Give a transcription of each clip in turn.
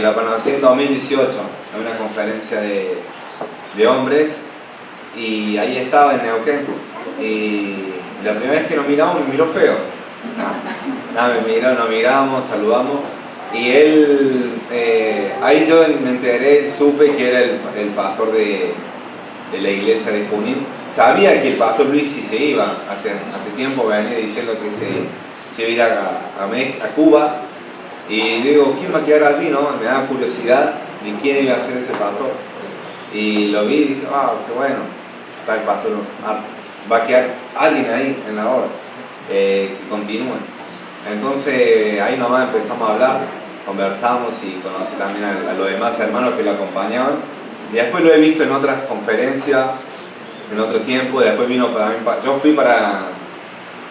Lo conocí en 2018 en una conferencia de hombres y ahí estaba en Neuquén. Y la primera vez que nos miramos me miró feo. Nada, me miró, nos miramos, saludamos. Y él, ahí yo me enteré, supe que era el pastor de la iglesia de Junín. Sabía que el pastor Luis sí se iba, hace tiempo venía diciendo que se iba a ir a Cuba. Y digo, ¿quién va a quedar allí? ¿No? Me daba curiosidad de quién iba a ser ese pastor. Y lo vi y dije, qué bueno, está el pastor Arfo. Va a quedar alguien ahí en la obra, que continúe. Entonces ahí nomás empezamos a hablar, conversamos y conocí también a los demás hermanos que lo acompañaban. Y después lo he visto en otras conferencias, en otro tiempo. Después vino para mí, yo fui para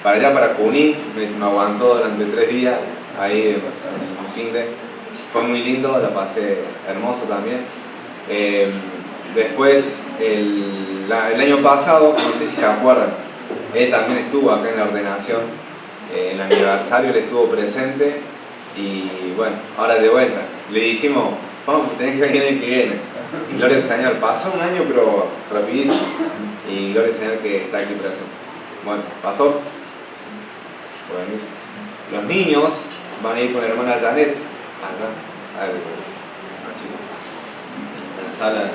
allá, para Junín, me aguantó durante 3 días ahí en el fin de. Fue muy lindo, la pasé hermoso también. Después, el año pasado, no sé si se acuerdan, él también estuvo acá en la ordenación, en el aniversario, él estuvo presente y bueno, ahora de vuelta. Le dijimos, vamos, tenés que venir el que viene. Y gloria al Señor, pasó un año pero rapidísimo y gloria al Señor que está aquí presente. Bueno, pastor, los niños van a ir con la hermana Janet allá, en la sala.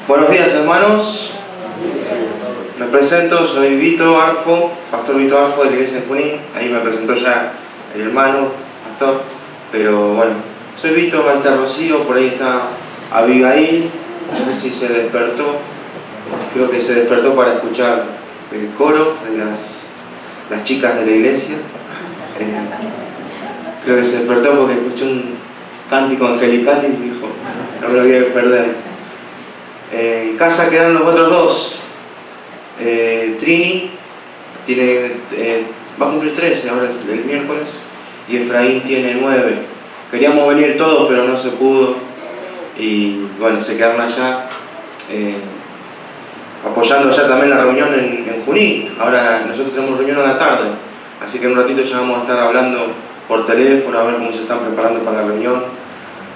Buenos días, hermanos. Me presento, soy Vito Arfo, pastor Vito Arfo de la iglesia de Junín. Ahí me presentó ya el hermano, pastor. Pero bueno, soy Vito, ahí está Rocío, por ahí está Abigail. No sé si se despertó. Creo que se despertó para escuchar el coro de las chicas de la iglesia. Creo que se despertó porque escuchó un cántico angelical y dijo, no me lo voy a perder. En casa quedaron los otros dos. Trini va a cumplir 13 ahora el miércoles y Efraín tiene 9. Queríamos venir todos pero no se pudo y bueno, se quedaron allá apoyando ya también la reunión en Junín. Ahora nosotros tenemos reunión a la tarde, así que en un ratito ya vamos a estar hablando por teléfono a ver cómo se están preparando para la reunión.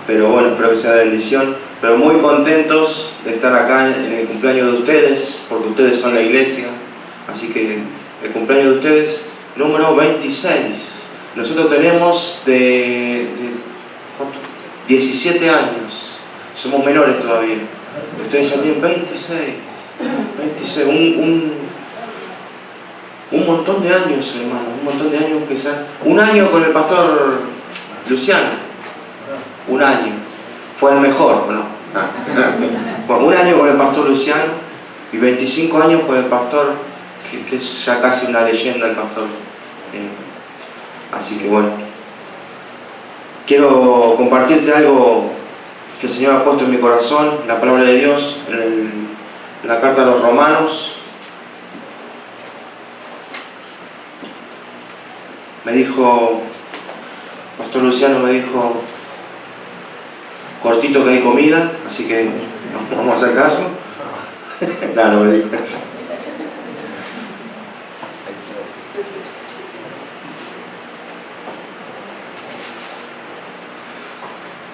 Pero bueno, espero que sea de bendición. Pero muy contentos de estar acá en el cumpleaños de ustedes, porque ustedes son la iglesia. Así que el cumpleaños de ustedes, número 26. Nosotros tenemos de 17 años. Somos menores todavía. Ustedes ya tienen 26. 26. Un montón de años, hermano. Un montón de años que sea. Un año con el pastor Luciano. Un año. Fue el mejor, ¿no? Bueno, un año con el pastor Luciano y 25 años con el pastor, que es ya casi una leyenda el pastor. Así que bueno, quiero compartirte algo que el Señor ha puesto en mi corazón, la palabra de Dios, en la carta a los Romanos. Me dijo, pastor Luciano me dijo, cortito que hay comida, así que no vamos a hacer caso. No me dijo eso.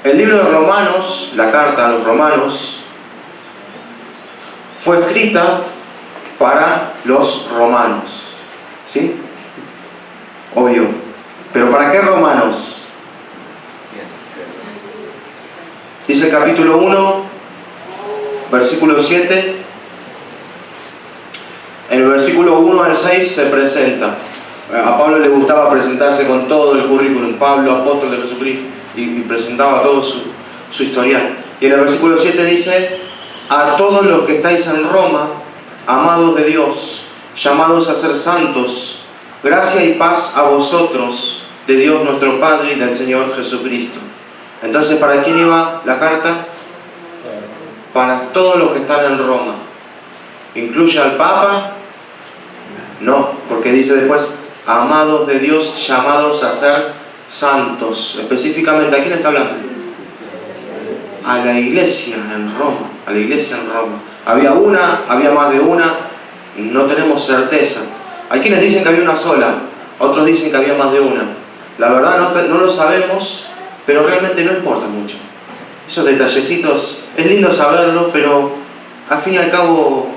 El libro de Romanos, la carta a los Romanos, fue escrita para los romanos. ¿Sí? Obvio. ¿Pero para qué romanos? Dice el capítulo 1, versículo 7. En el versículo 1 al 6 se presenta. A Pablo le gustaba presentarse con todo el currículum. Pablo, apóstol de Jesucristo, y presentaba todo su historial. Y en el versículo 7 dice: a todos los que estáis en Roma, amados de Dios, llamados a ser santos, gracia y paz a vosotros, de Dios nuestro Padre y del Señor Jesucristo. Entonces, ¿para quién iba la carta? para todos los que están en Roma. ¿Incluye al Papa? No, porque dice después, amados de Dios, llamados a ser santos. Específicamente, ¿a quién está hablando? A la iglesia en Roma, a la iglesia en Roma. Había una, había más de una, no tenemos certeza. Hay quienes dicen que había una sola, otros dicen que había más de una. La verdad no lo sabemos, pero realmente no importa mucho. Esos detallecitos, es lindo saberlo, pero al fin y al cabo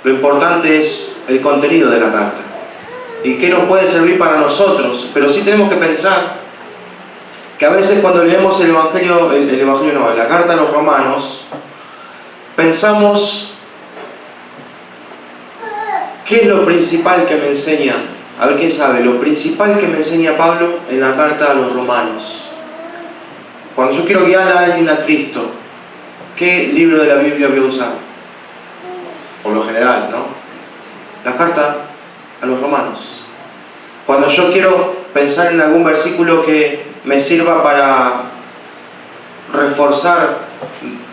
lo importante es el contenido de la carta. Y qué nos puede servir para nosotros. Pero sí tenemos que pensar que a veces cuando leemos la carta a los romanos, pensamos, ¿qué es lo principal que me enseña? A ver, ¿quién sabe? Lo principal que me enseña Pablo en la carta a los romanos. Cuando yo quiero guiar a alguien a Cristo, ¿qué libro de la Biblia voy a usar? Por lo general, ¿no? La carta a los romanos. Cuando yo quiero pensar en algún versículo que me sirva para reforzar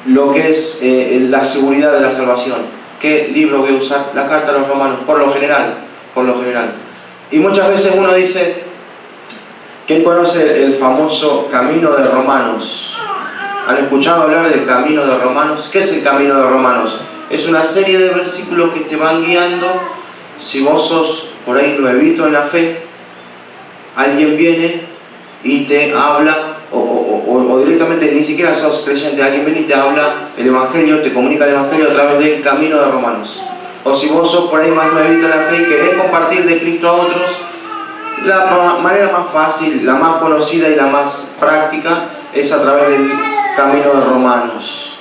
lo que es la seguridad de la salvación, ¿qué libro voy a usar? La carta a los romanos, por lo general. Y muchas veces uno dice, ¿quién conoce el famoso Camino de Romanos? ¿Han escuchado hablar del Camino de Romanos? ¿Qué es el Camino de Romanos? Es una serie de versículos que te van guiando. Si vos sos por ahí nuevito en la fe, alguien viene y te habla, o directamente ni siquiera sos creyente, alguien viene y te habla el Evangelio, te comunica el Evangelio a través del Camino de Romanos. O si vos sos por ahí más nuevito en la fe y querés compartir de Cristo a otros, la manera más fácil, la más conocida y la más práctica es a través del Camino de Romanos.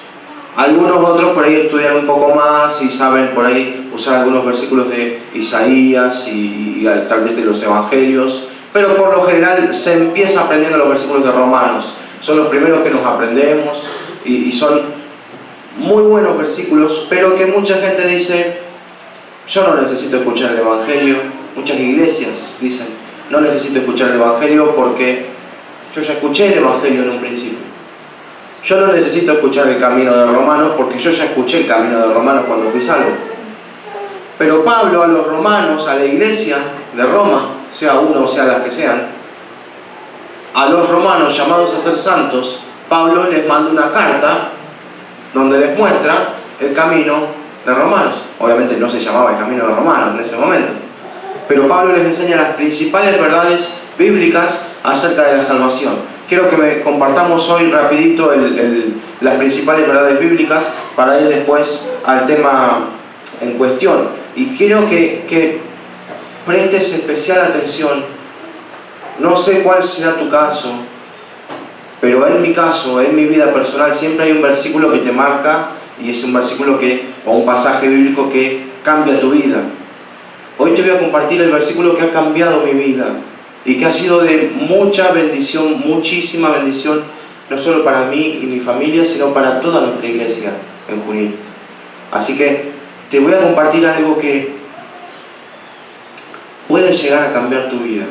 Algunos otros por ahí estudian un poco más y saben por ahí usar algunos versículos de Isaías y tal vez de los Evangelios, pero por lo general se empieza aprendiendo los versículos de Romanos. Son los primeros que nos aprendemos y son muy buenos versículos, pero que mucha gente dice, yo no necesito escuchar el Evangelio. Muchas iglesias dicen, no necesito escuchar el Evangelio porque yo ya escuché el Evangelio en un principio. Yo no necesito escuchar el Camino de Romanos porque yo ya escuché el Camino de Romanos cuando fui salvo. Pero Pablo a los romanos, a la iglesia de Roma, sea una o sea las que sean, a los romanos llamados a ser santos, Pablo les manda una carta donde les muestra el Camino de Romanos. Obviamente no se llamaba el Camino de Romanos en ese momento, pero Pablo les enseña las principales verdades bíblicas acerca de la salvación. Quiero que me compartamos hoy rapidito las principales verdades bíblicas para ir después al tema en cuestión. Y quiero que prestes especial atención. No sé cuál será tu caso, pero en mi caso, en mi vida personal, siempre hay un versículo que te marca y es un versículo o un pasaje bíblico que cambia tu vida. Hoy te voy a compartir el versículo que ha cambiado mi vida y que ha sido de mucha bendición, muchísima bendición, no solo para mí y mi familia, sino para toda nuestra iglesia en Junín. Así que te voy a compartir algo que puede llegar a cambiar tu vida,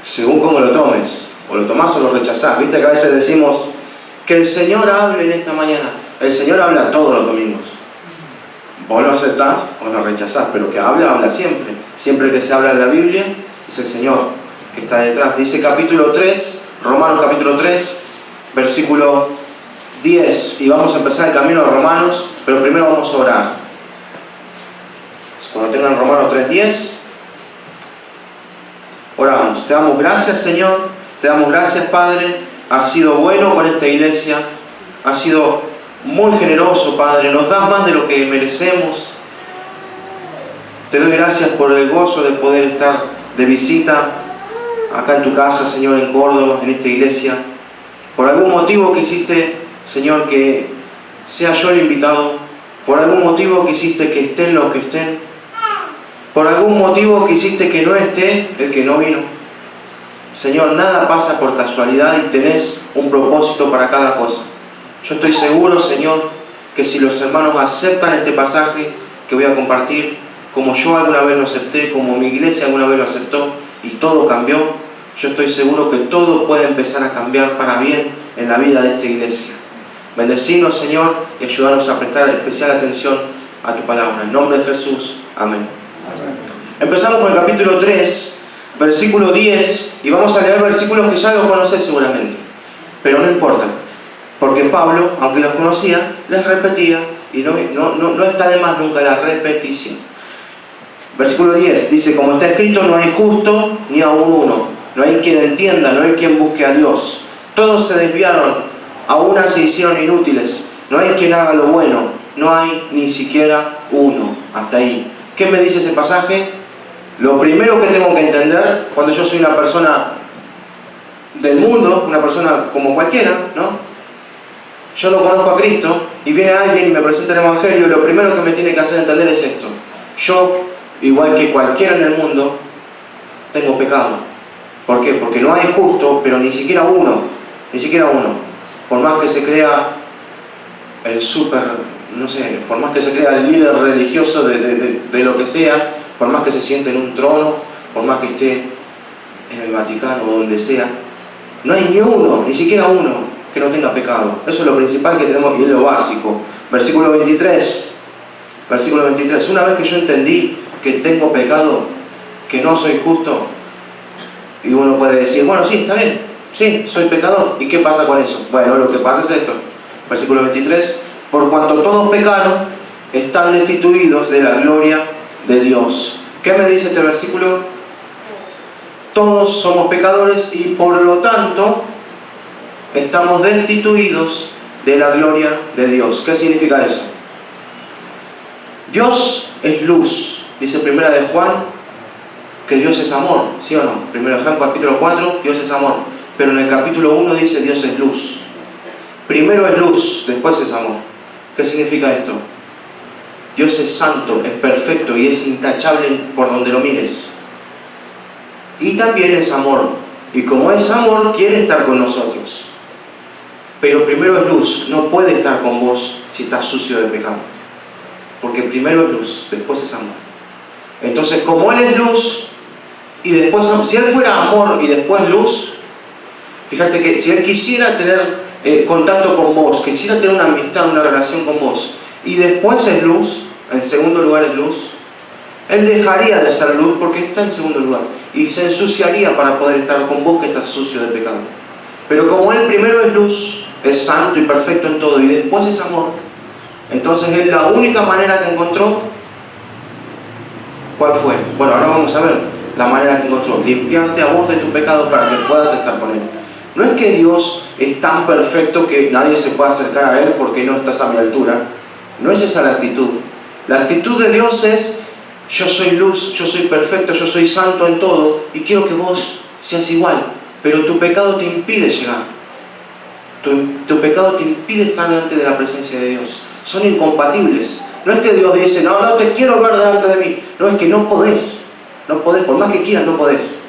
según cómo lo tomes, o lo tomás o lo rechazás. Viste que a veces decimos, que el Señor hable en esta mañana. El Señor habla todos los domingos. Vos lo aceptás o lo rechazás, pero que habla siempre. Siempre que se habla en la Biblia, es el Señor que está detrás. Dice capítulo 3, Romanos capítulo 3, versículo 10. Y vamos a empezar el camino de Romanos, pero primero vamos a orar. Cuando tengan Romanos 3:10, oramos. Te damos gracias, Señor. Te damos gracias, Padre. Has sido bueno con esta iglesia. Has sido muy generoso, Padre. Nos das más de lo que merecemos. Te doy gracias por el gozo de poder estar de visita acá en tu casa, Señor, en Córdoba, en esta iglesia. Por algún motivo que hiciste, Señor, que sea yo el invitado. Por algún motivo que hiciste que estén los que estén. Por algún motivo que hiciste que no esté el que no vino. Señor, nada pasa por casualidad y tenés un propósito para cada cosa. Yo estoy seguro, Señor, que si los hermanos aceptan este pasaje que voy a compartir, como yo alguna vez lo acepté, como mi iglesia alguna vez lo aceptó y todo cambió, yo estoy seguro que todo puede empezar a cambiar para bien en la vida de esta iglesia. Bendecinos, Señor, y ayúdanos a prestar especial atención a tu palabra. En nombre de Jesús. Amén. Empezamos con el capítulo 3, versículo 10, y vamos a leer versículos que ya los conocés seguramente. Pero no importa, porque Pablo, aunque los conocía, les repetía, y no está de más nunca la repetición. Versículo 10 dice: como está escrito, no hay justo ni aun uno, no hay quien entienda, no hay quien busque a Dios. Todos se desviaron, a una se hicieron inútiles, no hay quien haga lo bueno, no hay ni siquiera uno. Hasta ahí. ¿Qué me dice ese pasaje? Lo primero que tengo que entender, cuando yo soy una persona del mundo, una persona como cualquiera, ¿no? Yo no conozco a Cristo y viene alguien y me presenta el Evangelio, lo primero que me tiene que hacer entender es esto: yo, igual que cualquiera en el mundo, tengo pecado. ¿Por qué? Porque no hay justo, pero ni siquiera uno. Por más que se crea el por más que se crea el líder religioso de lo que sea, por más que se siente en un trono, por más que esté en el Vaticano o donde sea, no hay ni uno, ni siquiera uno, que no tenga pecado. Eso es lo principal que tenemos y es lo básico. Versículo 23. Una vez que yo entendí que tengo pecado, que no soy justo, y uno puede decir, bueno, sí, está bien, sí, soy pecador. ¿Y qué pasa con eso? Bueno, lo que pasa es esto. Versículo 23. Por cuanto todos pecaron, están destituidos de la gloria de Dios. ¿Qué me dice este versículo? Todos somos pecadores y por lo tanto estamos destituidos de la gloria de Dios. ¿Qué significa eso? Dios es luz. Dice primera de Juan que Dios es amor, ¿sí o no? Primera de Juan capítulo 4, Dios es amor. Pero en el capítulo 1 dice Dios es luz. Primero es luz, después es amor. ¿Qué significa esto? Dios es santo, es perfecto y es intachable por donde lo mires. Y también es amor. Y como es amor, quiere estar con nosotros. Pero primero es luz. No puede estar con vos si estás sucio de pecado. Porque primero es luz, después es amor. Entonces, como Él es luz y después amor, si Él fuera amor y después luz, fíjate que si Él quisiera tener contacto con vos, quisiera tener una amistad, una relación con vos, y después es luz, en segundo lugar es luz, Él dejaría de ser luz porque está en segundo lugar y se ensuciaría para poder estar con vos que estás sucio de pecado. Pero como Él primero es luz, es santo y perfecto en todo y después es amor, entonces Él la única manera que encontró, ¿cuál fue? Bueno, ahora vamos a ver la manera que encontró: limpiarte a vos de tu pecado para que puedas estar con Él. No es que Dios es tan perfecto que nadie se pueda acercar a Él porque no estás a mi altura. No es esa la actitud. La actitud de Dios es: yo soy luz, yo soy perfecto, yo soy santo en todo y quiero que vos seas igual, pero tu pecado te impide llegar. Tu pecado te impide estar delante de la presencia de Dios. Son incompatibles. No es que Dios dice, no te quiero ver delante de mí. No, es que no podés, por más que quieras, no podés.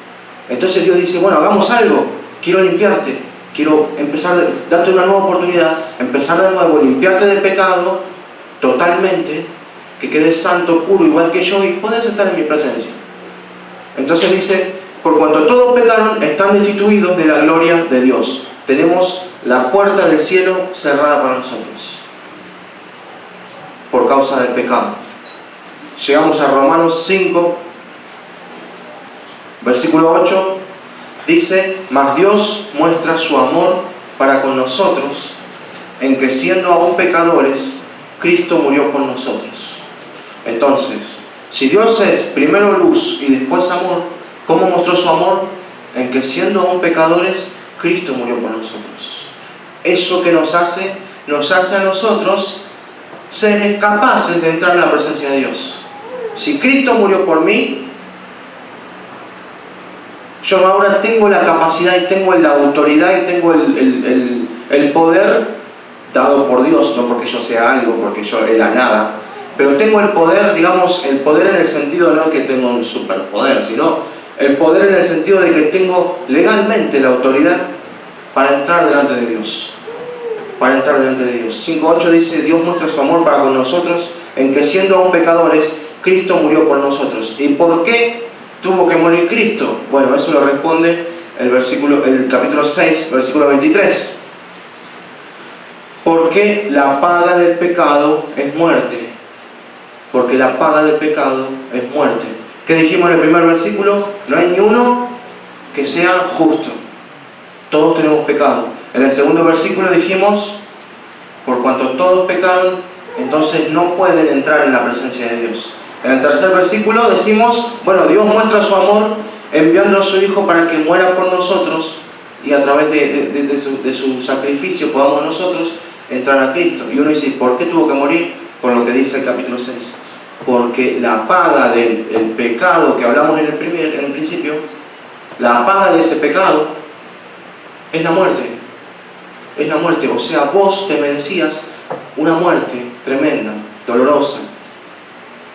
Entonces Dios dice, bueno, hagamos algo. Quiero limpiarte, quiero empezar, darte una nueva oportunidad, empezar de nuevo, limpiarte del pecado totalmente, que quedes santo, puro, igual que yo, y podés estar en mi presencia. Entonces dice, por cuanto todos pecaron, están destituidos de la gloria de Dios. Tenemos la puerta del cielo cerrada para nosotros, por causa del pecado. Llegamos a Romanos 5, versículo 8, dice, mas Dios muestra su amor para con nosotros, en que siendo aún pecadores, Cristo murió por nosotros. Entonces, si Dios es primero luz y después amor, ¿cómo mostró su amor? En que siendo aún pecadores, Cristo murió por nosotros. Eso que nos hace a nosotros ser capaces de entrar en la presencia de Dios. Si Cristo murió por mí, yo ahora tengo la capacidad y tengo la autoridad y tengo el poder dado por Dios, no porque yo sea algo, porque yo era nada, pero tengo el poder, digamos, el poder en el sentido no que tengo un superpoder, sino el poder en el sentido de que tengo legalmente la autoridad para entrar delante de Dios. Para entrar delante de Dios. 5.8 dice, Dios muestra su amor para con nosotros, en que siendo aún pecadores, Cristo murió por nosotros. ¿Y por qué tuvo que morir Cristo? Bueno, eso lo responde el capítulo 6, versículo 23. Porque la paga del pecado es muerte. Porque la paga del pecado es muerte. ¿Qué dijimos en el primer versículo? No hay ni uno que sea justo. Todos tenemos pecado. En el segundo versículo dijimos, por cuanto todos pecaron, entonces no pueden entrar en la presencia de Dios. En el tercer versículo decimos, bueno, Dios muestra su amor enviando a su Hijo para que muera por nosotros y a través de su sacrificio podamos nosotros entrar a Cristo. Y uno dice, ¿por qué tuvo que morir? Por lo que dice el capítulo 6. Porque la paga del pecado que hablamos en el principio, la paga de ese pecado es la muerte. Es la muerte. O sea, vos te merecías una muerte tremenda, dolorosa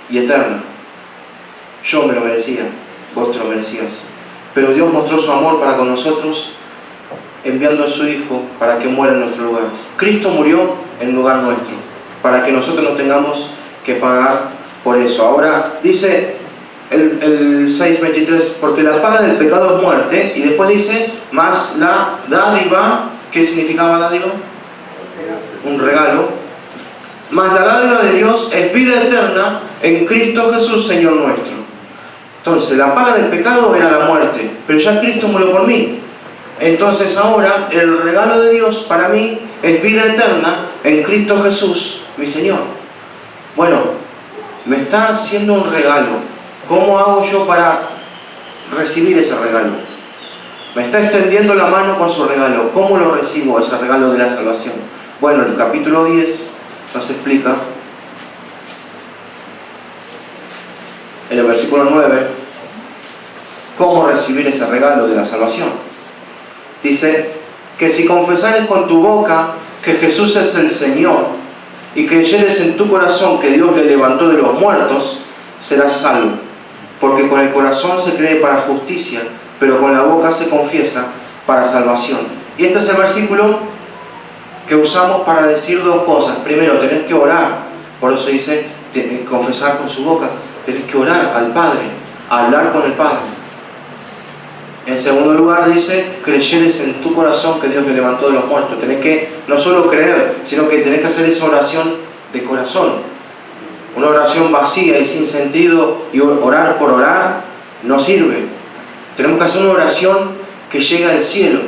y eterna. Yo me lo merecía, vos te lo merecías. Pero Dios mostró su amor para con nosotros, enviando a su Hijo para que muera en nuestro lugar. Cristo murió en lugar nuestro, para que nosotros no tengamos que pagar por eso. Ahora dice el 6.23, porque la paga del pecado es muerte, y después dice, más la dádiva. ¿Qué significaba dádiva? Un regalo. Más la dádiva de Dios es vida eterna en Cristo Jesús, Señor nuestro. Entonces, la paga del pecado era la muerte, pero ya Cristo murió por mí. Entonces ahora el regalo de Dios para mí es vida eterna en Cristo Jesús, mi Señor. Bueno, me está haciendo un regalo. ¿Cómo hago yo para recibir ese regalo? Me está extendiendo la mano con su regalo. ¿Cómo lo recibo, ese regalo de la salvación? Bueno, el capítulo 10 nos explica, en el versículo 9, cómo recibir ese regalo de la salvación. Dice que si confesares con tu boca que Jesús es el Señor y creyeres en tu corazón que Dios le levantó de los muertos, serás salvo. Porque con el corazón se cree para justicia, pero con la boca se confiesa para salvación. Y este es el versículo que usamos para decir dos cosas. Primero, tenés que orar. Por eso dice, confesar con su boca. Tenés que orar al Padre, hablar con el Padre. En segundo lugar dice, creyeres en tu corazón que Dios le levantó de los muertos. Tenés que no solo creer, sino que tenés que hacer esa oración de corazón. Una oración vacía y sin sentido y orar por orar no sirve. Tenemos que hacer una oración que llega al cielo.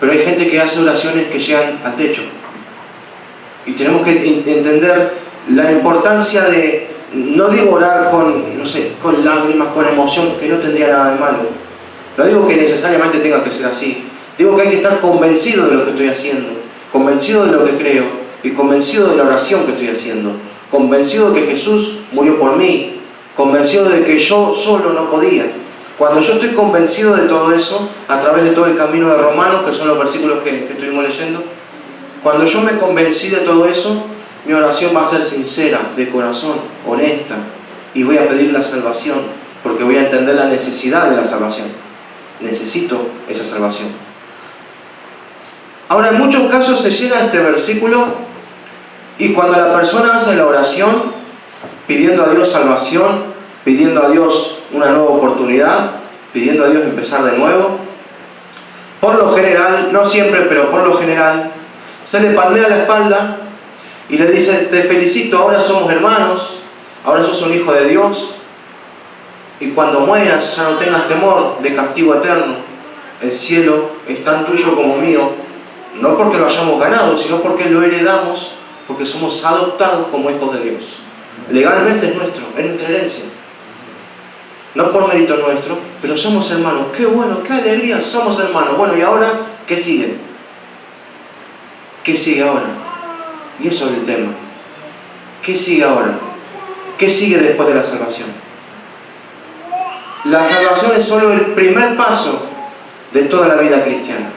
Pero hay gente que hace oraciones que llegan al techo. Y tenemos que entender la importancia de, no digo orar con lágrimas, con emoción, que no tendría nada de malo. No digo que necesariamente tenga que ser así. Digo que hay que estar convencido de lo que estoy haciendo, convencido de lo que creo y convencido de la oración que estoy haciendo, convencido de que Jesús murió por mí, convencido de que yo solo no podía. Cuando yo estoy convencido de todo eso, a través de todo el camino de Romanos, que son los versículos que estuvimos leyendo, cuando yo me convencí de todo eso, mi oración va a ser sincera, de corazón, honesta, y voy a pedir la salvación, porque voy a entender la necesidad de la salvación. Necesito esa salvación. Ahora, en muchos casos se llega a este versículo y cuando la persona hace la oración, pidiendo a Dios salvación, pidiendo a Dios una nueva oportunidad, pidiendo a Dios empezar de nuevo, por lo general, no siempre, pero por lo general, se le palmea la espalda y le dice, te felicito, ahora somos hermanos, ahora sos un hijo de Dios, y cuando mueras ya no tengas temor de castigo eterno. El cielo es tan tuyo como mío, no porque lo hayamos ganado, sino porque lo heredamos, porque somos adoptados como hijos de Dios. Legalmente es nuestro, es nuestra herencia. No por mérito nuestro, pero somos hermanos. ¡Qué bueno, qué alegría! Somos hermanos. Bueno, ¿y ahora qué sigue? ¿Qué sigue ahora? Y eso es el tema. ¿Qué sigue ahora? ¿Qué sigue después de la salvación? La salvación es solo el primer paso de toda la vida cristiana.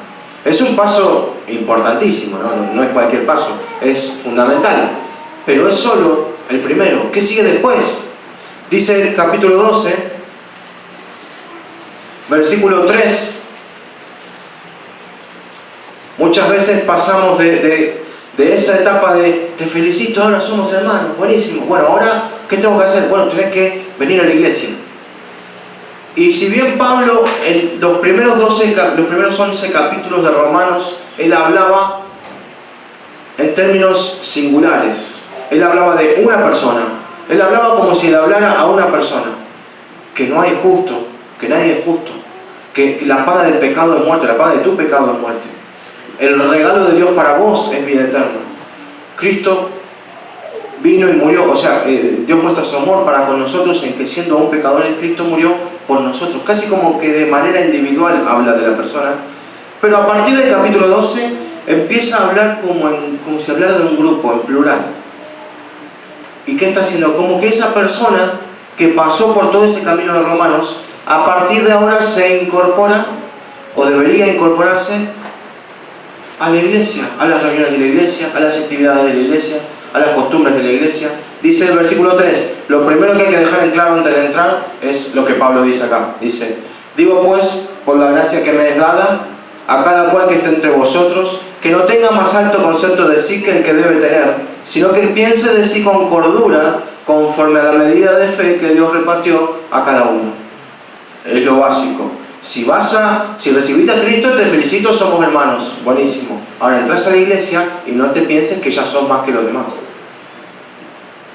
Es un paso importantísimo, no es cualquier paso, es fundamental, pero es solo el primero. ¿Qué sigue después? Dice el capítulo 12, versículo 3. Muchas veces pasamos de esa etapa de te felicito, ahora somos hermanos, buenísimo. Bueno, ahora, ¿qué tengo que hacer? Bueno, tenés que venir a la iglesia. Y si bien Pablo, en los primeros 11 capítulos de Romanos, él hablaba en términos singulares. Él hablaba de una persona. Él hablaba como si le hablara a una persona. Que no hay justo, que nadie es justo. Que la paga del pecado es muerte, la paga de tu pecado es muerte. El regalo de Dios para vos es vida eterna. Cristo vino y murió, o sea, Dios muestra su amor para con nosotros en que siendo aún pecadores, Cristo murió por nosotros. Casi como que de manera individual habla de la persona. Pero a partir del capítulo 12 empieza a hablar como si hablara de un grupo, en plural. ¿Y qué está haciendo? Como que esa persona que pasó por todo ese camino de Romanos, a partir de ahora se incorpora, o debería incorporarse, a la iglesia, a las reuniones de la iglesia, a las actividades de la iglesia, a las costumbres de la iglesia. Dice el versículo 3, lo primero que hay que dejar en claro antes de entrar es lo que Pablo dice acá. Dice, digo pues, por la gracia que me es dada, a cada cual que esté entre vosotros, que no tenga más alto concepto de sí que el que debe tener, sino que piense de sí con cordura, conforme a la medida de fe que Dios repartió a cada uno. Es lo básico. Si recibiste a Cristo, te felicito, somos hermanos, buenísimo. Ahora entras a la iglesia y no te pienses que ya sos más que los demás.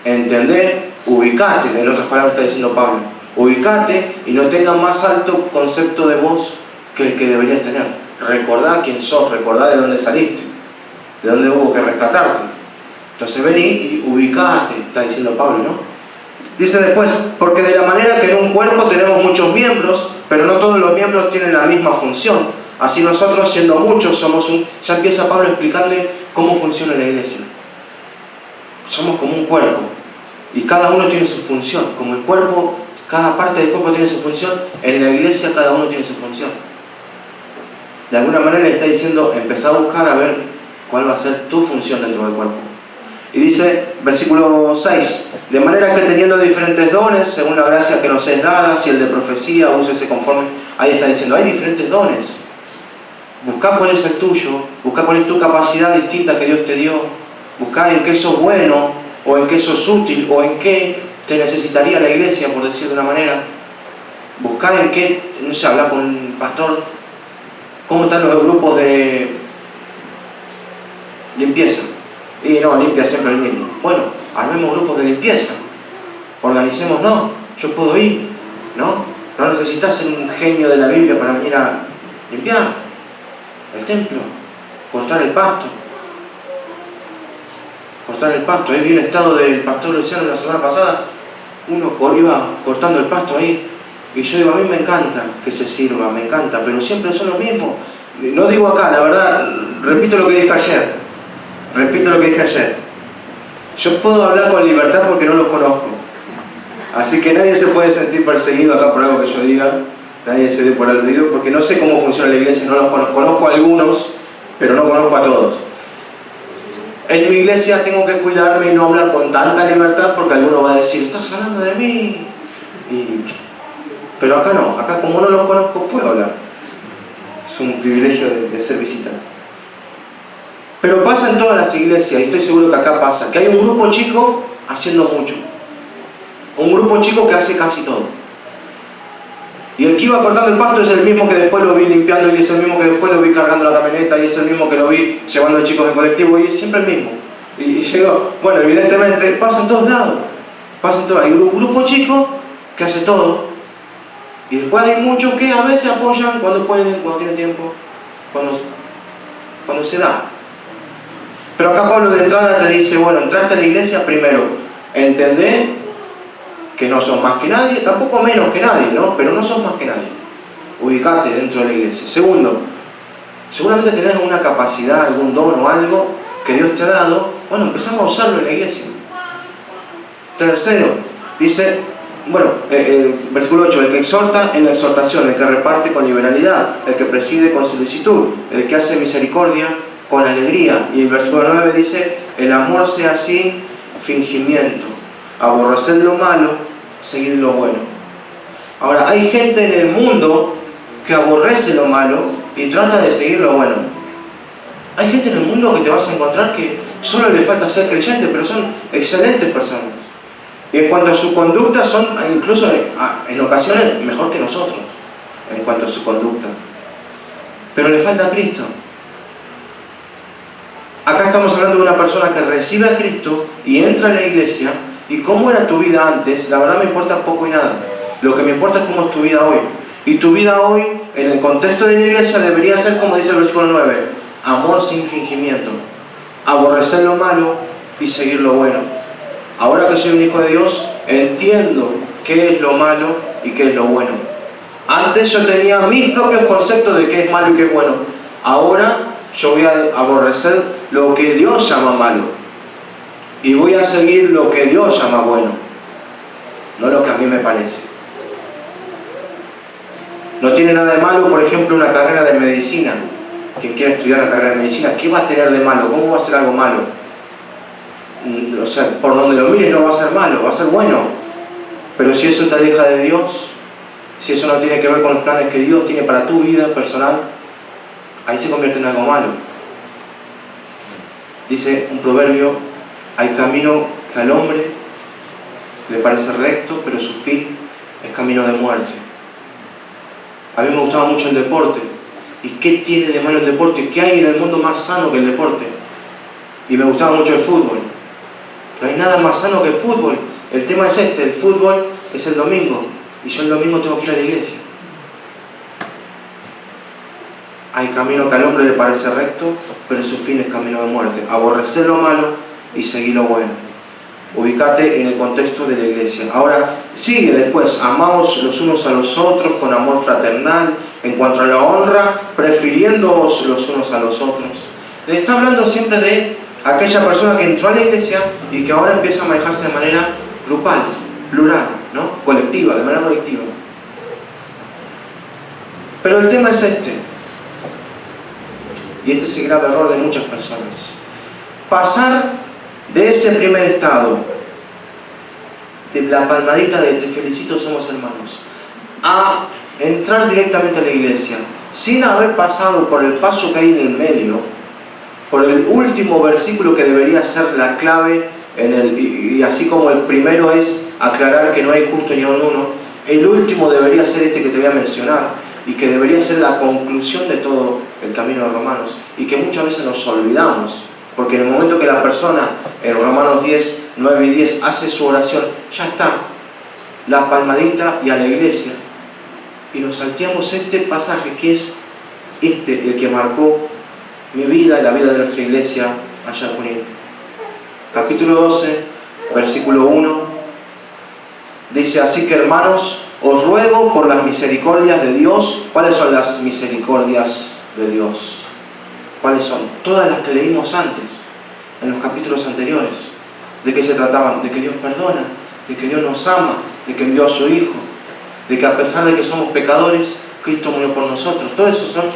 Entender, ubicate, en otras palabras está diciendo Pablo, ubicate y no tengas más alto concepto de vos que el que deberías tener. Recordá quién sos, recordá de dónde saliste, de dónde hubo que rescatarte. Entonces vení y ubicate, está diciendo Pablo, ¿no? Dice después, porque de la manera que en un cuerpo tenemos muchos miembros, pero no todos los miembros tienen la misma función. Así nosotros, siendo muchos, somos un... Ya empieza Pablo a explicarle cómo funciona la iglesia. Somos como un cuerpo, y cada uno tiene su función. Como el cuerpo, cada parte del cuerpo tiene su función, en la iglesia cada uno tiene su función. De alguna manera le está diciendo, empezá a buscar a ver cuál va a ser tu función dentro del cuerpo. Y dice, versículo 6, de manera que teniendo diferentes dones, según la gracia que nos es dada, si el de profecía, úsese conforme. Ahí está diciendo, hay diferentes dones. Buscá cuál es el tuyo, buscá cuál es tu capacidad distinta que Dios te dio. Buscá en qué sos bueno, o en qué sos útil, o en qué te necesitaría la iglesia, por decir de una manera. Buscá en qué, no sé, hablar con un pastor, cómo están los grupos de limpieza. Y no, limpia siempre el mismo. Bueno, armemos grupos de limpieza. Organicemos, no, yo puedo ir, ¿no? No necesitas ser un genio de la Biblia para venir a limpiar el templo, cortar el pasto. Cortar el pasto. Ahí vi el estado del pastor Luciano la semana pasada. Uno iba cortando el pasto ahí. Y yo digo, a mí me encanta que se sirva, me encanta, pero siempre son los mismos. No digo acá, la verdad, repito lo que dije ayer. Yo puedo hablar con libertad porque no los conozco. Así que nadie se puede sentir perseguido acá por algo que yo diga. Nadie se dé por aludido porque no sé cómo funciona la iglesia, no los conozco. Conozco a algunos, pero no conozco a todos. En mi iglesia tengo que cuidarme y no hablar con tanta libertad porque alguno va a decir, estás hablando de mí. Pero acá no, acá como no los conozco puedo hablar. Es un privilegio de ser visita. Pero pasa en todas las iglesias, y estoy seguro que acá pasa, que hay un grupo chico haciendo mucho. Un grupo chico que hace casi todo. Y el que iba cortando el pasto es el mismo que después lo vi limpiando, y es el mismo que después lo vi cargando la camioneta, y es el mismo que lo vi llevando a chicos en colectivo, y es siempre el mismo. Y yo digo, bueno, evidentemente pasa en todos lados. Pasa en todos. Hay un grupo chico que hace todo. Y después hay muchos que a veces apoyan cuando pueden, cuando tienen tiempo, cuando se da. Pero acá Pablo de entrada te dice, bueno, entraste a la iglesia primero, entendé que no sos más que nadie, tampoco menos que nadie, ¿no? Pero no sos más que nadie. Ubicate dentro de la iglesia. Segundo, seguramente tenés alguna capacidad, algún don o algo que Dios te ha dado, bueno, empezamos a usarlo en la iglesia. Tercero, dice, bueno, versículo 8, el que exhorta en la exhortación, el que reparte con liberalidad, el que preside con solicitud, el que hace misericordia con alegría. Y el versículo 9 dice, el amor sea sin fingimiento, aborreced lo malo, seguid lo bueno. Ahora, hay gente en el mundo que aborrece lo malo y trata de seguir lo bueno. Hay gente en el mundo que te vas a encontrar que solo le falta ser creyente, pero son excelentes personas. Y en cuanto a su conducta, son incluso en ocasiones mejor que nosotros, en cuanto a su conducta. Pero le falta a Cristo. Acá estamos hablando de una persona que recibe a Cristo y entra en la iglesia. ¿Y cómo era tu vida antes? La verdad me importa poco y nada. Lo que me importa es cómo es tu vida hoy. Y tu vida hoy, en el contexto de la iglesia, debería ser como dice el versículo 9. Amor sin fingimiento. Aborrecer lo malo y seguir lo bueno. Ahora que soy un hijo de Dios, entiendo qué es lo malo y qué es lo bueno. Antes yo tenía mis propios conceptos de qué es malo y qué es bueno. Ahora yo voy a aborrecer lo que Dios llama malo. Y voy a seguir lo que Dios llama bueno. No lo que a mí me parece. No tiene nada de malo, por ejemplo, una carrera de medicina. Quien quiera estudiar la carrera de medicina, ¿qué va a tener de malo? ¿Cómo va a ser algo malo? O sea, por donde lo mires no va a ser malo, va a ser bueno. Pero si eso te aleja de Dios, si eso no tiene que ver con los planes que Dios tiene para tu vida personal, ahí se convierte en algo malo. Dice un proverbio, hay camino que al hombre le parece recto, pero su fin es camino de muerte. A mí me gustaba mucho el deporte. ¿Y qué tiene de malo el deporte? ¿Qué hay en el mundo más sano que el deporte? Y me gustaba mucho el fútbol. No hay nada más sano que el fútbol. El tema es este, el fútbol es el domingo. Y yo el domingo tengo que ir a la iglesia. Hay camino que al hombre le parece recto, pero su fin es camino de muerte. Aborrecer lo malo y seguir lo bueno. Ubicate en el contexto de la iglesia. Ahora, sigue después, amaos los unos a los otros con amor fraternal, en cuanto a la honra, prefiriéndoos los unos a los otros. Está hablando siempre de aquella persona que entró a la iglesia y que ahora empieza a manejarse de manera grupal, plural, ¿no? Colectiva, de manera colectiva. Pero el tema es este, y este es el grave error de muchas personas. Pasar de ese primer estado, de la palmadita de te felicito, somos hermanos, a entrar directamente a la iglesia, sin haber pasado por el paso que hay en el medio, por el último versículo que debería ser la clave, y así como el primero es aclarar que no hay justo ni aun uno, el último debería ser este que te voy a mencionar, y que debería ser la conclusión de todo el camino de Romanos, y que muchas veces nos olvidamos. Porque en el momento que la persona, en Romanos 10, 9 y 10, hace su oración, ya está, la palmadita y a la iglesia. Y nos salteamos este pasaje que es el que marcó mi vida y la vida de nuestra iglesia allá en Junín. Capítulo 12, versículo 1, dice, así que hermanos, os ruego por las misericordias de Dios. ¿Cuáles son las misericordias de Dios? ¿Cuáles son? Todas las que leímos antes, en los capítulos anteriores. ¿De qué se trataban? De que Dios perdona, de que Dios nos ama, de que envió a su Hijo, de que a pesar de que somos pecadores, Cristo murió por nosotros. Todo eso son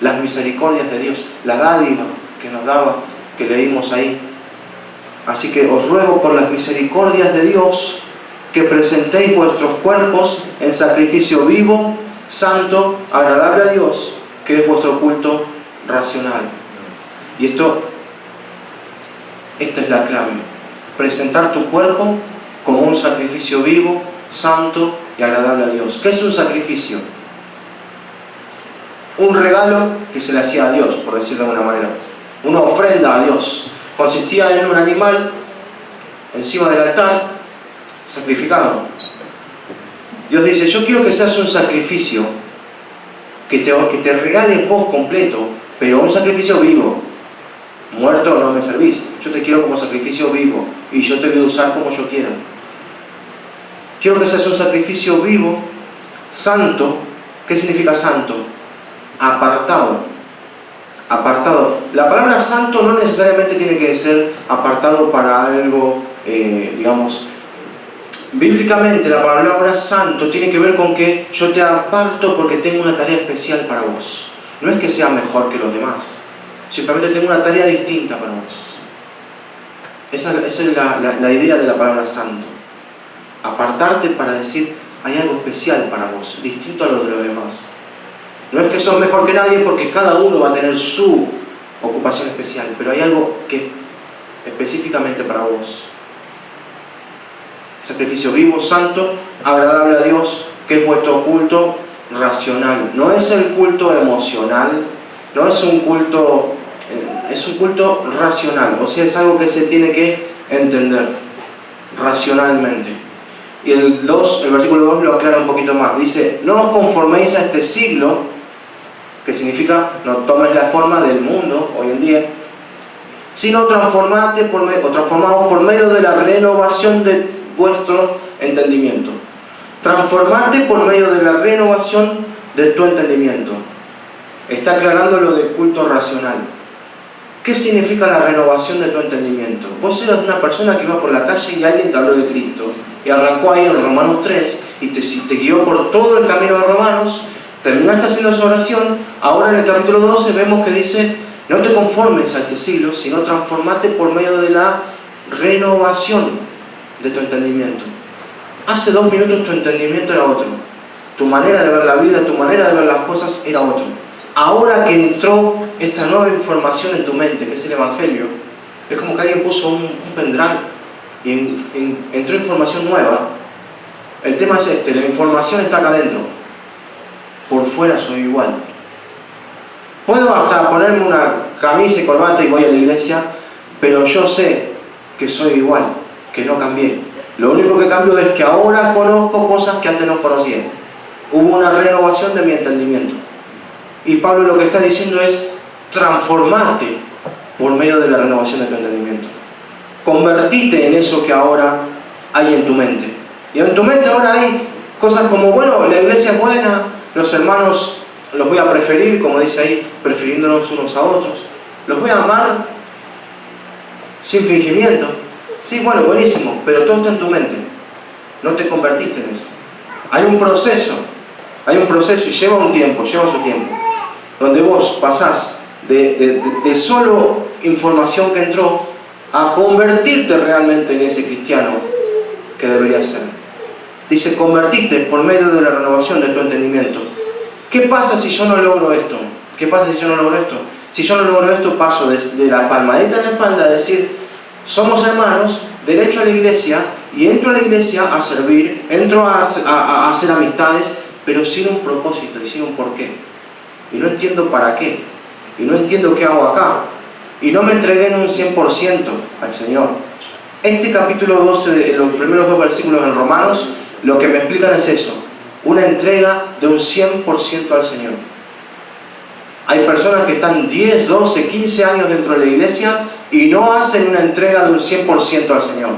las misericordias de Dios, la dádiva que nos daba, que leímos ahí. Así que os ruego por las misericordias de Dios que presentéis vuestros cuerpos en sacrificio vivo, santo, agradable a Dios, que es vuestro culto racional. Y esta es la clave. Presentar tu cuerpo como un sacrificio vivo, santo y agradable a Dios. ¿Qué es un sacrificio? Un regalo que se le hacía a Dios, por decirlo de alguna manera. Una ofrenda a Dios. Consistía en un animal encima del altar, sacrificado. Dios dice, yo quiero que seas un sacrificio, que te regales vos completo, pero un sacrificio vivo. Muerto no me servís. Yo te quiero como sacrificio vivo y yo te voy a usar como yo quiera. Quiero que seas un sacrificio vivo, santo. ¿Qué significa santo? Apartado. Apartado. La palabra santo no necesariamente tiene que ser apartado para algo, digamos, bíblicamente la palabra santo tiene que ver con que yo te aparto porque tengo una tarea especial para vos. No es que sea mejor que los demás, simplemente tengo una tarea distinta para vos. Esa es la idea de la palabra santo. Apartarte para decir, hay algo especial para vos, distinto a lo de los demás. No es que sos mejor que nadie porque cada uno va a tener su ocupación especial, pero hay algo que específicamente para vos. Sacrificio vivo, santo, agradable a Dios, que es vuestro culto racional. No es el culto emocional, no es un culto es un culto racional, o sea, es algo que se tiene que entender racionalmente. Y el versículo 2 lo aclara un poquito más. Dice, no os conforméis a este siglo, que significa no tomes la forma del mundo hoy en día, sino transformaos por medio de la renovación de vuestro entendimiento. Transformate por medio de la renovación de tu entendimiento. Está aclarando lo de culto racional. ¿Qué significa la renovación de tu entendimiento? Vos eras una persona que iba por la calle y alguien te habló de Cristo y arrancó ahí en Romanos 3 y te guió por todo el camino de Romanos, terminaste haciendo esa oración. Ahora en el capítulo 12 vemos que dice, no te conformes a este siglo, sino transformate por medio de la renovación de tu entendimiento. Hace 2 minutos tu entendimiento era otro, tu manera de ver la vida, tu manera de ver las cosas era otro. Ahora que entró esta nueva información en tu mente, que es el Evangelio, es como que alguien puso un pendrive y entró información nueva. El tema es este, la información está acá adentro, por fuera soy igual. Puedo hasta ponerme una camisa y corbata y voy a la iglesia, pero yo sé que soy igual, que no cambié. Lo único que cambio es que ahora conozco cosas que antes no conocía. Hubo una renovación de mi entendimiento. Y Pablo lo que está diciendo es, transformate por medio de la renovación de tu entendimiento. Convertite en eso que ahora hay en tu mente. Y en tu mente ahora hay cosas como, bueno, la iglesia es buena, los hermanos los voy a preferir, como dice ahí, prefiriéndonos unos a otros. Los voy a amar sin fingimiento. Sí, bueno, buenísimo, pero todo está en tu mente. No te convertiste en eso. Hay un proceso y lleva un tiempo, lleva su tiempo. Donde vos pasás de solo información que entró a convertirte realmente en ese cristiano que deberías ser. Dice, convertiste por medio de la renovación de tu entendimiento. ¿Qué pasa si yo no logro esto? ¿Qué pasa si yo no logro esto? Si yo no logro esto, paso de la palmadita en la espalda a decir, somos hermanos, derecho a la iglesia, y entro a la iglesia a servir, entro a hacer amistades, pero sin un propósito y sin un porqué. Y no entiendo para qué, y no entiendo qué hago acá, y no me entregué en un 100% al Señor. Este capítulo 12, los primeros 2 versículos en Romanos, lo que me explican es eso, una entrega de un 100% al Señor. Hay personas que están 10, 12, 15 años dentro de la iglesia y no hacen una entrega de un 100% al Señor.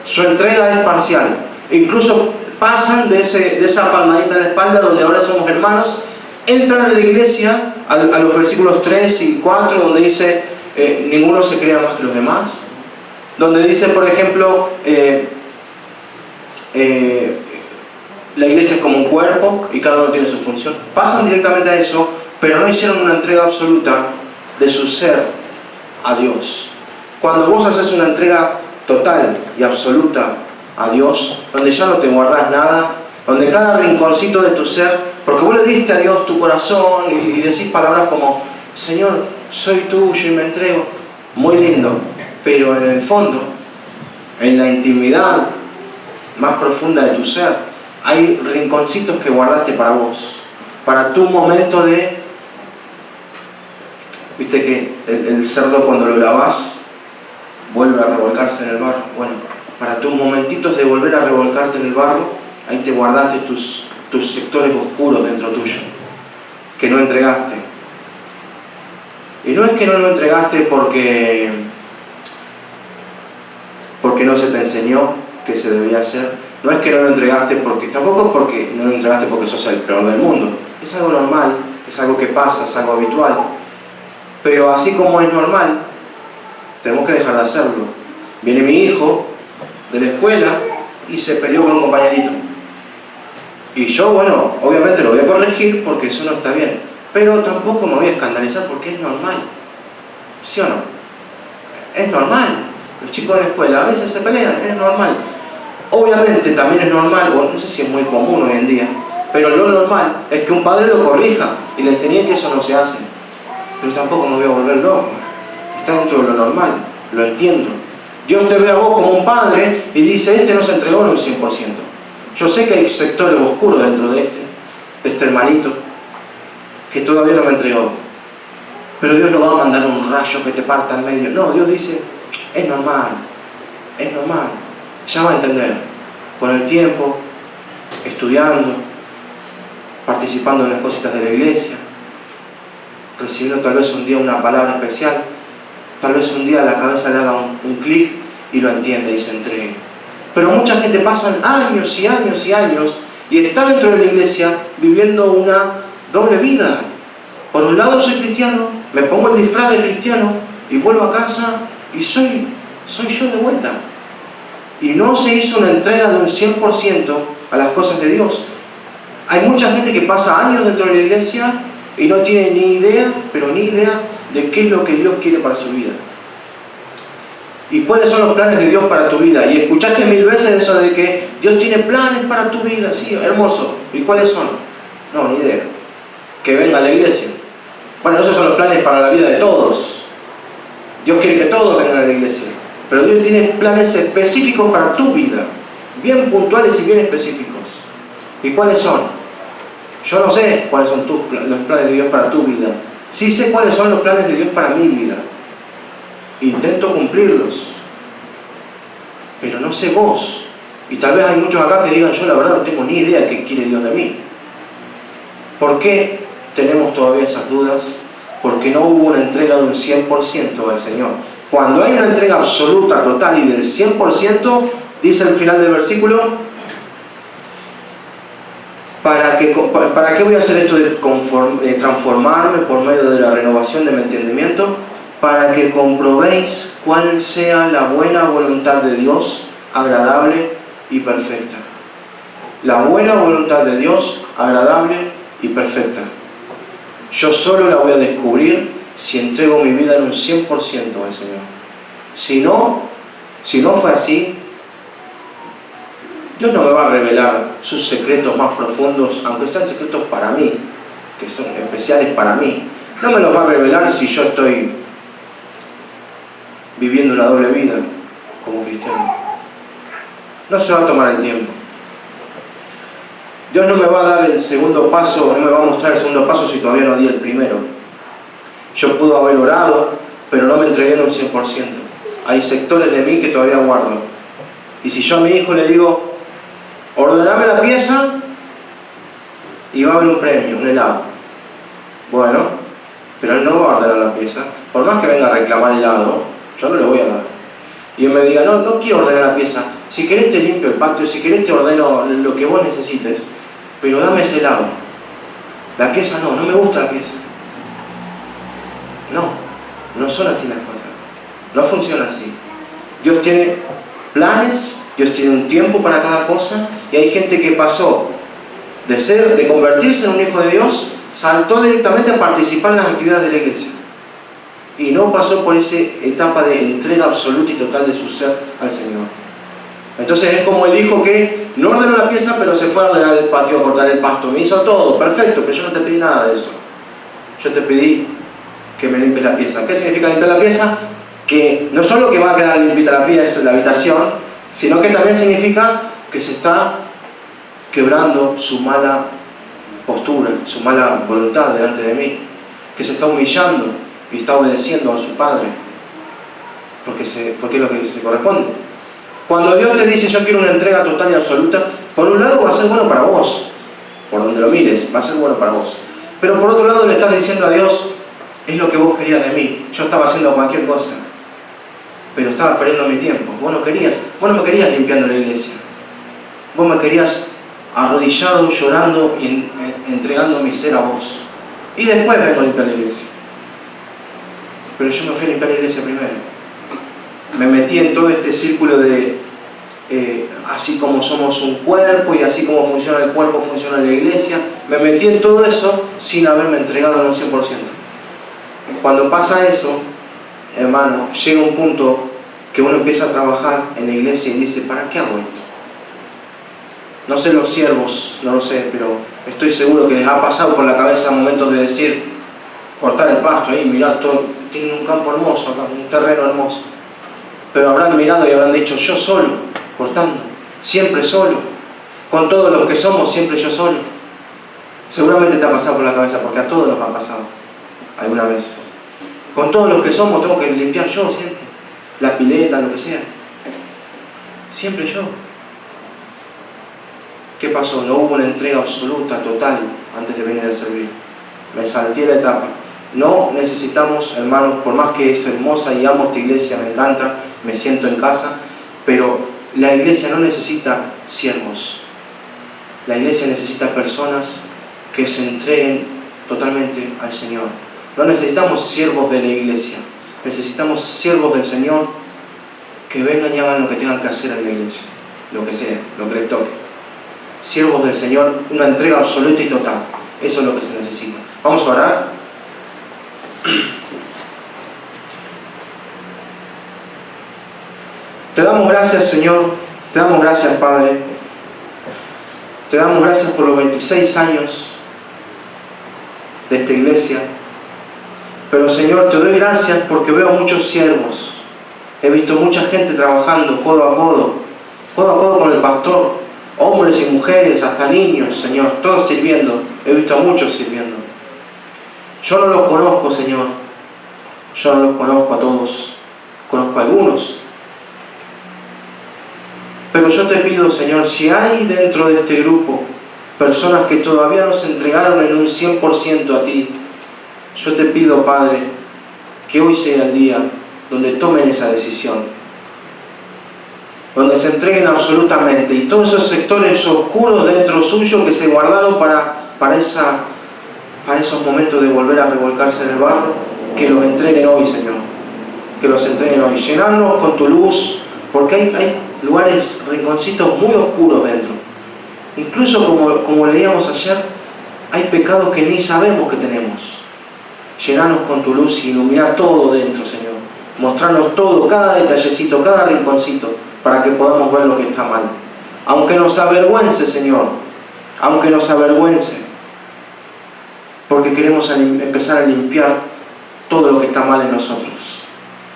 Su entrega es parcial. Incluso pasan de esa palmadita en la espalda donde ahora somos hermanos, entran a la iglesia a los versículos 3 y 4 donde dice ninguno se crea más que los demás, donde dice por ejemplo la iglesia es como un cuerpo y cada uno tiene su función. Pasan directamente a eso, pero no hicieron una entrega absoluta de su ser a Dios. Cuando vos haces una entrega total y absoluta a Dios, donde ya no te guardás nada, donde cada rinconcito de tu ser, porque vos le diste a Dios tu corazón y decís palabras como, Señor, soy tuyo y me entrego, muy lindo, pero en el fondo, en la intimidad más profunda de tu ser, hay rinconcitos que guardaste para vos, para tu momento de... Viste que el cerdo cuando lo lavás vuelve a revolcarse en el barro. Bueno, para tus momentitos de volver a revolcarte en el barro, ahí te guardaste tus sectores oscuros dentro tuyo, que no entregaste. Y no es que no lo entregaste porque no se te enseñó que se debía hacer. No es que no lo entregaste tampoco porque no lo entregaste porque sos el peor del mundo. Es algo normal, es algo que pasa, es algo habitual. Pero así como es normal, tenemos que dejar de hacerlo. Viene mi hijo de la escuela y se peleó con un compañerito. Y yo, bueno, obviamente lo voy a corregir porque eso no está bien. Pero tampoco me voy a escandalizar porque es normal. ¿Sí o no? Es normal. Los chicos de la escuela a veces se pelean, es normal. Obviamente también es normal, o no sé si es muy común hoy en día, pero lo normal es que un padre lo corrija y le enseñe que eso no se hace. Pero tampoco me voy a volver loco. Está dentro de lo normal, lo entiendo. Dios te ve a vos como un padre y dice, este no se entregó en un 100%. Yo sé que hay sectores oscuros dentro de este hermanito, que todavía no me entregó. pero Dios no va a mandar un rayo que te parta en medio. No, Dios dice, es normal, ya va a entender, con el tiempo, estudiando, participando en las cositas de la iglesia, recibiendo tal vez un día una palabra especial, tal vez un día la cabeza le haga un clic y lo entiende y se entregue. Pero mucha gente pasan años y años y años y está dentro de la iglesia viviendo una doble vida. Por un lado soy cristiano, me pongo el disfraz de cristiano y vuelvo a casa y soy yo de vuelta. Y no se hizo una entrega de un 100% a las cosas de Dios. Hay mucha gente que pasa años dentro de la iglesia y no tiene ni idea, pero ni idea de qué es lo que Dios quiere para su vida. ¿Y cuáles son los planes de Dios para tu vida? Y escuchaste 1000 veces eso de que Dios tiene planes para tu vida, sí, hermoso. ¿Y cuáles son? No, ni idea. Que venga a la iglesia. Bueno, esos son los planes para la vida de todos. Dios quiere que todos vengan a la iglesia. Pero Dios tiene planes específicos para tu vida. Bien puntuales y bien específicos. ¿Y cuáles son? Yo no sé cuáles son los planes de Dios para tu vida. Sí sé cuáles son los planes de Dios para mi vida. Intento cumplirlos. Pero no sé vos. Y tal vez hay muchos acá que digan, yo la verdad no tengo ni idea qué quiere Dios de mí. ¿Por qué tenemos todavía esas dudas? Porque no hubo una entrega de un 100% al Señor. Cuando hay una entrega absoluta, total y del 100%, dice al final del versículo, ¿para qué voy a hacer esto de transformarme por medio de la renovación de mi entendimiento? Para que comprobéis cuál sea la buena voluntad de Dios, agradable y perfecta. La buena voluntad de Dios, agradable y perfecta. Yo solo la voy a descubrir si entrego mi vida en un 100% al Señor. Si no fue así, Dios no me va a revelar sus secretos más profundos, aunque sean secretos para mí, que son especiales para mí. No me los va a revelar si yo estoy viviendo una doble vida como cristiano. No se va a tomar el tiempo. Dios no me va a dar el segundo paso, no me va a mostrar el segundo paso si todavía no di el primero. Yo pude haber orado, pero no me entregué en un 100%. Hay sectores de mí que todavía guardo. Y si yo a mi hijo le digo, ordename la pieza y va a haber un premio, un helado. Bueno, pero él no va a ordenar la pieza. Por más que venga a reclamar helado, yo no le voy a dar. Y él me diga, no quiero ordenar la pieza. Si querés te limpio el patio, si querés te ordeno lo que vos necesites, pero dame ese helado. La pieza no me gusta la pieza. No son así las cosas. No funciona así. Dios tiene planes, Dios tiene un tiempo para cada cosa, y hay gente que pasó de convertirse en un hijo de Dios, saltó directamente a participar en las actividades de la iglesia. Y no pasó por esa etapa de entrega absoluta y total de su ser al Señor. Entonces es como el hijo que no ordenó la pieza, pero se fue a ordenar el patio, a cortar el pasto. Me hizo todo, perfecto, pero yo no te pedí nada de eso. Yo te pedí que me limpies la pieza. ¿Qué significa limpiar la pieza? Que no solo que va a quedar limpita la pieza, la habitación, sino que también significa que se está quebrando su mala postura, su mala voluntad delante de mí, que se está humillando y está obedeciendo a su Padre, porque es lo que se corresponde. Cuando Dios te dice yo quiero una entrega total y absoluta, por un lado va a ser bueno para vos, por donde lo mires, va a ser bueno para vos, pero por otro lado le estás diciendo a Dios, es lo que vos querías de mí, yo estaba haciendo cualquier cosa, pero estaba perdiendo mi tiempo. Vos no me querías limpiando la iglesia, vos me querías arrodillado, llorando y entregando mi ser a vos, y después vengo a limpiar la iglesia. Pero yo me fui a limpiar la iglesia primero. Me metí en todo este círculo de así como somos un cuerpo y así como funciona el cuerpo, funciona la iglesia. Me metí en todo eso sin haberme entregado en un 100%. Cuando pasa eso, hermano, llega un punto que uno empieza a trabajar en la iglesia y dice, ¿para qué hago esto? No sé los siervos, no lo sé, pero estoy seguro que les ha pasado por la cabeza momentos de decir, cortar el pasto ahí, mirar todo, tienen un campo hermoso acá, un terreno hermoso. Pero habrán mirado y habrán dicho, yo solo, cortando, siempre solo, con todos los que somos, siempre yo solo. Seguramente te ha pasado por la cabeza, porque a todos nos ha pasado alguna vez. Con todos los que somos tengo que limpiar yo siempre. La pileta, lo que sea. Siempre yo. ¿Qué pasó? No hubo una entrega absoluta, total, antes de venir a servir. Me salté la etapa. No necesitamos, hermanos, por más que es hermosa y amo esta iglesia, me encanta, me siento en casa, pero la iglesia no necesita siervos. La iglesia necesita personas que se entreguen totalmente al Señor. No necesitamos siervos de la iglesia, necesitamos siervos del Señor que vengan y hagan lo que tengan que hacer en la iglesia, lo que sea, lo que les toque. Siervos del Señor, una entrega absoluta y total. Eso es lo que se necesita. Vamos a orar. Te damos gracias, Señor. Te damos gracias, Padre. Te damos gracias por los 26 años de esta iglesia. Pero, Señor, te doy gracias porque veo muchos siervos. He visto mucha gente trabajando codo a codo con el pastor. Hombres y mujeres, hasta niños, Señor, todos sirviendo. He visto a muchos sirviendo. Yo no los conozco, Señor. Yo no los conozco a todos. Conozco a algunos. Pero yo te pido, Señor, si hay dentro de este grupo personas que todavía no se entregaron en un 100% a ti, yo te pido, Padre, que hoy sea el día donde tomen esa decisión. Donde se entreguen absolutamente, y todos esos sectores oscuros dentro suyo que se guardaron para esos momentos de volver a revolcarse en el barro, que los entreguen hoy, Señor, que los entreguen hoy. Llenarnos con tu luz, porque hay lugares, rinconcitos muy oscuros dentro. Incluso como leíamos ayer, hay pecados que ni sabemos que tenemos. Llenarnos con tu luz y iluminar todo dentro, Señor. Mostrarnos todo, cada detallecito, cada rinconcito, para que podamos ver lo que está mal. Aunque nos avergüence, Señor, aunque nos avergüence, porque queremos empezar a limpiar todo lo que está mal en nosotros.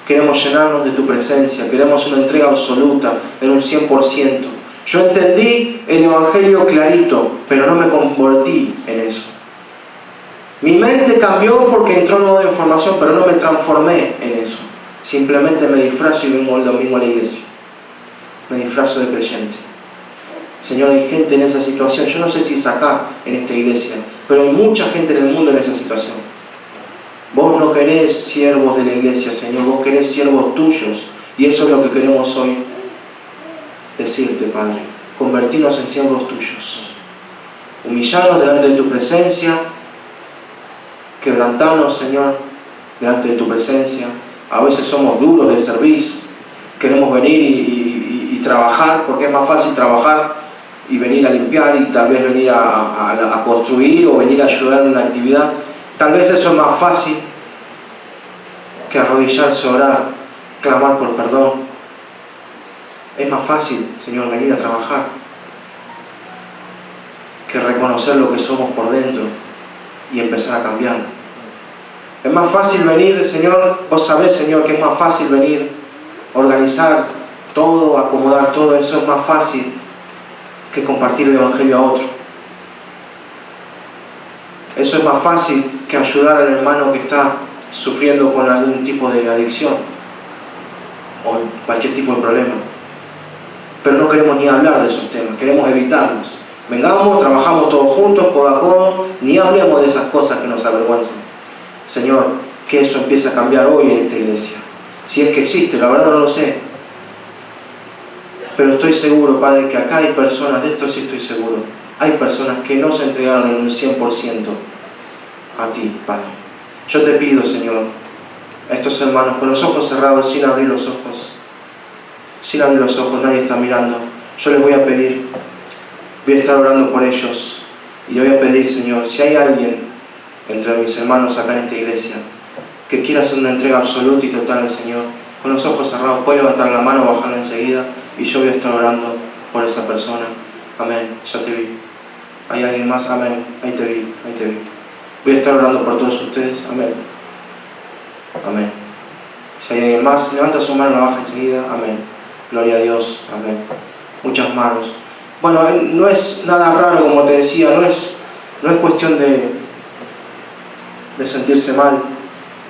Queremos llenarnos de tu presencia, queremos una entrega absoluta, en un 100%. Yo entendí el Evangelio clarito, pero no me convertí en eso. Mi mente cambió porque entró nueva información, pero no me transformé en eso. Simplemente me disfrazo y vengo el domingo a la iglesia. Me disfrazo de creyente. Señor, hay gente en esa situación. Yo no sé si es acá, en esta iglesia, pero hay mucha gente en el mundo en esa situación. Vos no querés siervos de la iglesia, Señor. Vos querés siervos tuyos. Y eso es lo que queremos hoy decirte, Padre. Convertirnos en siervos tuyos. Humillarnos delante de tu presencia. Quebrantarnos, Señor, delante de tu presencia. A veces somos duros de servicio. Queremos venir y trabajar, porque es más fácil trabajar y venir a limpiar y tal vez venir a construir o venir a ayudar en una actividad. Tal vez eso es más fácil que arrodillarse, orar, clamar por perdón. Es más fácil, Señor, venir a trabajar que reconocer lo que somos por dentro y empezar a cambiar. Es más fácil venir, Señor, vos sabés, Señor, que es más fácil venir, organizar todo, acomodar todo. Eso es más fácil que compartir el Evangelio a otro. Eso es más fácil que ayudar al hermano que está sufriendo con algún tipo de adicción o cualquier tipo de problema. Pero no queremos ni hablar de esos temas, queremos evitarlos. Vengamos, trabajamos todos juntos, codo a codo, ni hablemos de esas cosas que nos avergüenzan. Señor, que eso empiece a cambiar hoy en esta iglesia. Si es que existe, la verdad no lo sé. Pero estoy seguro, Padre, que acá hay personas, de esto sí estoy seguro, hay personas que no se entregaron en un 100% a ti, Padre. Yo te pido, Señor, a estos hermanos con los ojos cerrados, sin abrir los ojos, nadie está mirando. Yo les voy a pedir, voy a estar orando por ellos y le voy a pedir, Señor, si hay alguien entre mis hermanos acá en esta iglesia que quiera hacer una entrega absoluta y total al Señor, con los ojos cerrados, puede levantar la mano o bajarla enseguida y yo voy a estar orando por esa persona. Amén, ya te vi. ¿Hay alguien más? Amén, ahí te vi. Voy a estar orando por todos ustedes. Amén. Amén. Si hay alguien más, levanta su mano, la baja enseguida. Amén. Gloria a Dios. Amén. Muchas manos. Bueno, no es nada raro, como te decía, no es cuestión de sentirse mal.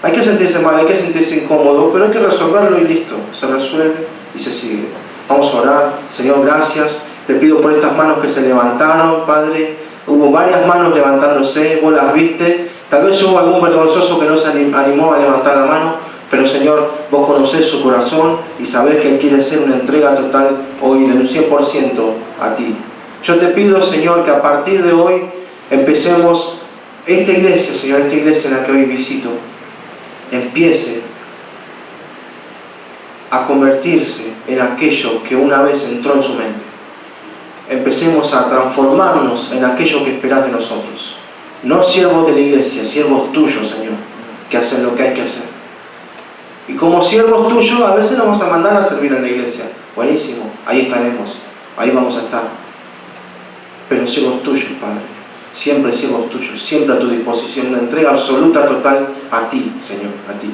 Hay que sentirse mal, hay que sentirse incómodo, pero hay que resolverlo y listo. Se resuelve y se sigue. Vamos a orar. Señor, gracias. Te pido por estas manos que se levantaron, Padre. Hubo varias manos levantándose, vos las viste. Tal vez hubo algún vergonzoso que no se animó a levantar la mano, pero Señor, vos conocés su corazón y sabés que Él quiere hacer una entrega total hoy del 100% a ti. Yo te pido, Señor, que a partir de hoy empecemos esta iglesia, Señor, esta iglesia en la que hoy visito, empiece a convertirse en aquello que una vez entró en su mente. Empecemos a transformarnos en aquello que esperás de nosotros. No siervos de la iglesia, siervos tuyos, Señor, que hacen lo que hay que hacer. Y como siervos tuyos, a veces nos vas a mandar a servir en la iglesia. Buenísimo, ahí estaremos, ahí vamos a estar. Pero siervos tuyos, Padre, siempre siervos tuyos, siempre a tu disposición, una entrega absoluta, total a ti, Señor, a ti.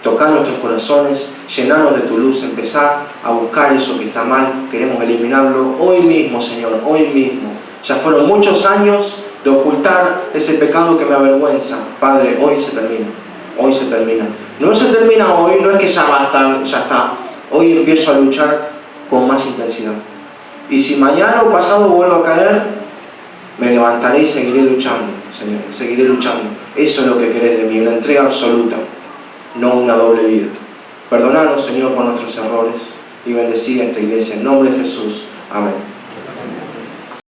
Tocar nuestros corazones, llenarnos de tu luz, empezar a buscar eso que está mal, queremos eliminarlo hoy mismo, Señor, hoy mismo. Ya fueron muchos años de ocultar ese pecado que me avergüenza. Padre, hoy se termina, hoy se termina. No se termina hoy, no es que ya basta, ya está. Hoy empiezo a luchar con más intensidad. Y si mañana o pasado vuelvo a caer, me levantaré y seguiré luchando, Señor, seguiré luchando. Eso es lo que querés de mí, una entrega absoluta, no una doble vida. Perdonanos, Señor, por nuestros errores y bendecí a esta iglesia. En nombre de Jesús. Amén.